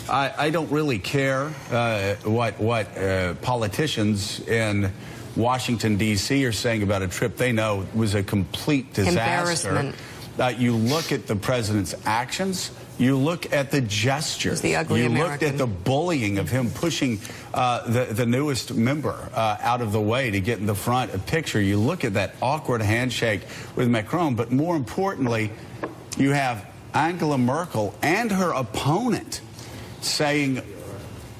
I don't really care what politicians in Washington, D.C. are saying about a trip they know was a complete disaster. You look at the president's actions. You look at the gestures. The ugly American. Looked at the bullying of him pushing the newest member out of the way to get in the front picture. You look at that awkward handshake with Macron. But more importantly, you have Angela Merkel and her opponent saying,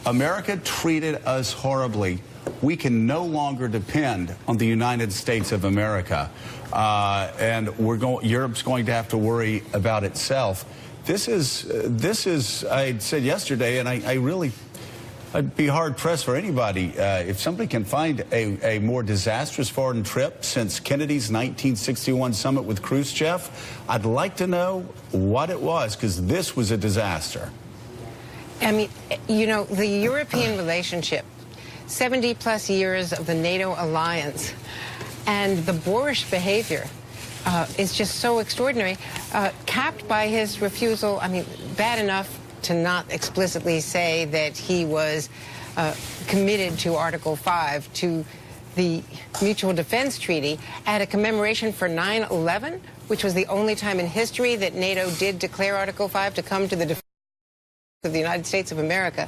America treated us horribly. We can no longer depend on the United States of America. And Europe's going to have to worry about itself. This is, I said yesterday, and I'd be hard-pressed for anybody, if somebody can find a more disastrous foreign trip since Kennedy's 1961 summit with Khrushchev, I'd like to know what it was, because this was a disaster. I mean, you know, the European relationship, 70-plus years of the NATO alliance, and the boorish behavior is just so extraordinary, capped by his refusal. I mean, bad enough to not explicitly say that he was committed to Article 5, to the Mutual Defense Treaty, at a commemoration for 9/11, which was the only time in history that NATO did declare Article 5 to come to the defense of the United States of America.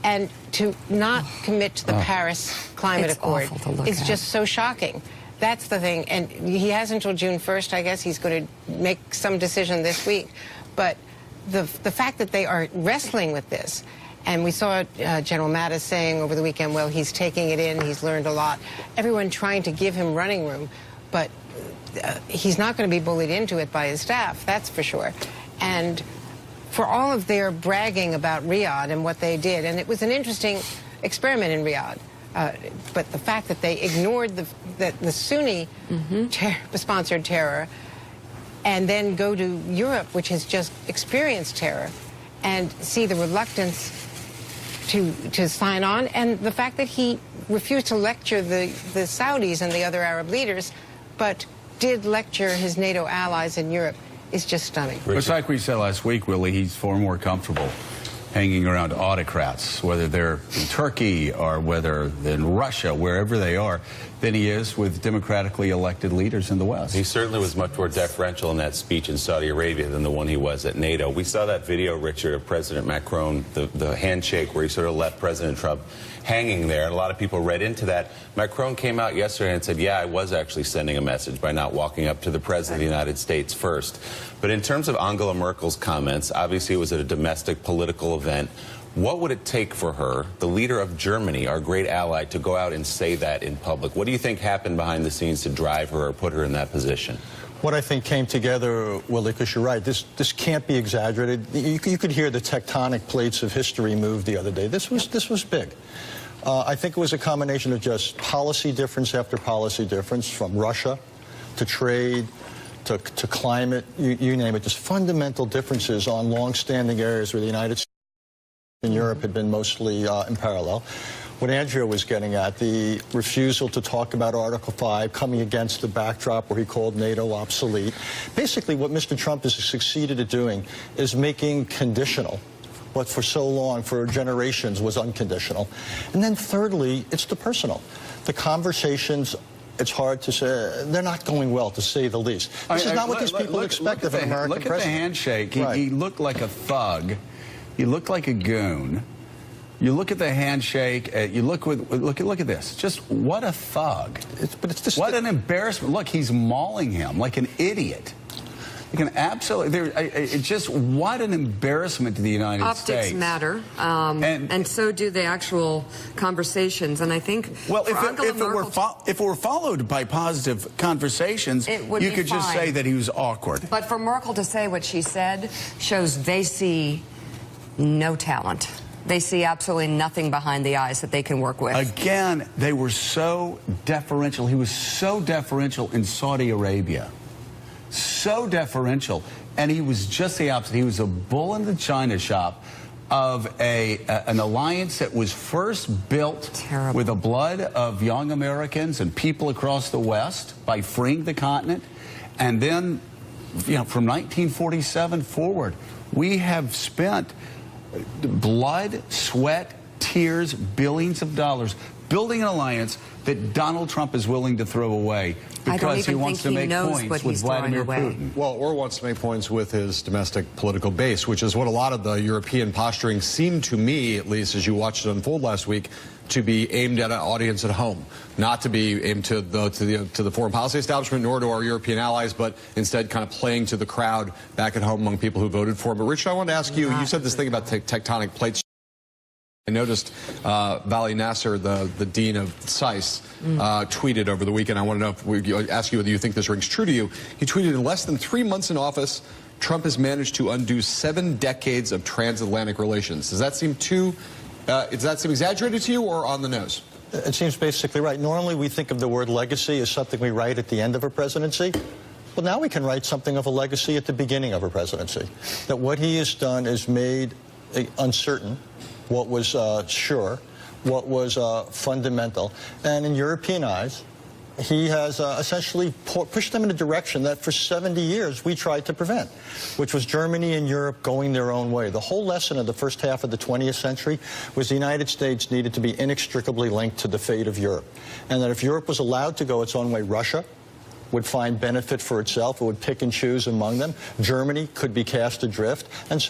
And to not commit to the Paris Climate Accord is just so shocking. That's the thing. And he has until June 1st, I guess. He's going to make some decision this week. But the fact that they are wrestling with this, and we saw General Mattis saying over the weekend, well, he's taking it in, he's learned a lot. Everyone trying to give him running room, but he's not going to be bullied into it by his staff, that's for sure. And for all of their bragging about Riyadh and what they did, and it was an interesting experiment in Riyadh, but the fact that they ignored the Sunni-sponsored terror and then go to Europe, which has just experienced terror, and see the reluctance to sign on, and the fact that he refused to lecture the Saudis and the other Arab leaders, but did lecture his NATO allies in Europe, is just stunning. It's like we said last week, Willie, he's far more comfortable hanging around autocrats, whether they're in Turkey or whether they're in Russia, wherever they are, than he is with democratically elected leaders in the West. He certainly was much more deferential in that speech in Saudi Arabia than the one he was at NATO. We saw that video, Richard, of President Macron, the handshake where he sort of left President Trump hanging there. And a lot of people read into that. Macron came out yesterday and said, yeah, I was actually sending a message by not walking up to the President of the United States first. But in terms of Angela Merkel's comments, obviously it was at a domestic political event. What would it take for her, the leader of Germany, our great ally, to go out and say that in public? What do you think happened behind the scenes to drive her or put her in that position? What I think came together, Willie, because you're right, this can't be exaggerated. You could hear the tectonic plates of history move the other day. This was big. I think it was a combination of just policy difference after policy difference, from Russia to trade to climate, you name it, just fundamental differences on long-standing areas where the United States and Europe had been mostly in parallel. What Andrea was getting at, the refusal to talk about Article 5, coming against the backdrop where he called NATO obsolete. Basically, what Mr. Trump has succeeded at doing is making conditional what for so long, for generations, was unconditional. And then thirdly, it's the personal. The conversations, it's hard to say, they're not going well, to say the least. This is not what these people expect of an American president. Look at the handshake. He looked like a thug. He looked like a goon. You look at the handshake. You look at this. Just what a thug! What an embarrassment! Look, he's mauling him like an idiot. You can absolutely. Just what an embarrassment to the United States. Optics matter, and so do the actual conversations. And I think, well, if it were followed by positive conversations, you could just say that he was awkward. But for Merkel to say what she said shows they see no talent. They see absolutely nothing behind the eyes that they can work with. Again, they were so deferential. He was so deferential in Saudi Arabia. So deferential. And he was just the opposite. He was a bull in the china shop of an alliance that was first built with the blood of young Americans and people across the West by freeing the continent. And then, you know, from 1947 forward, we have spent blood, sweat, tears, billions of dollars, building an alliance that Donald Trump is willing to throw away I don't because he even wants to think he make knows points what with he's throwing Vladimir away. Putin. Well, or wants to make points with his domestic political base, which is what a lot of the European posturing seemed to me, at least as you watched it unfold last week, to be aimed at an audience at home, not to be aimed to the foreign policy establishment nor to our European allies, but instead kind of playing to the crowd back at home among people who voted for him. But Richard, I wanted to ask you, you said this thing about tectonic plates. I noticed Vali Nasser, the dean of SAIS, tweeted over the weekend. I want to know if we ask you whether you think this rings true to you. He tweeted, in less than 3 months in office, Trump has managed to undo 7 decades of transatlantic relations. Does that seem exaggerated to you or on the nose? It seems basically right. Normally we think of the word legacy as something we write at the end of a presidency. Well, now we can write something of a legacy at the beginning of a presidency. That what he has done is made uncertain what was sure, what was fundamental. And in European eyes, he has essentially pushed them in a direction that for 70 years we tried to prevent, which was Germany and Europe going their own way. The whole lesson of the first half of the 20th century was the United States needed to be inextricably linked to the fate of Europe. And that if Europe was allowed to go its own way, Russia would find benefit for itself. It would pick and choose among them. Germany could be cast adrift. And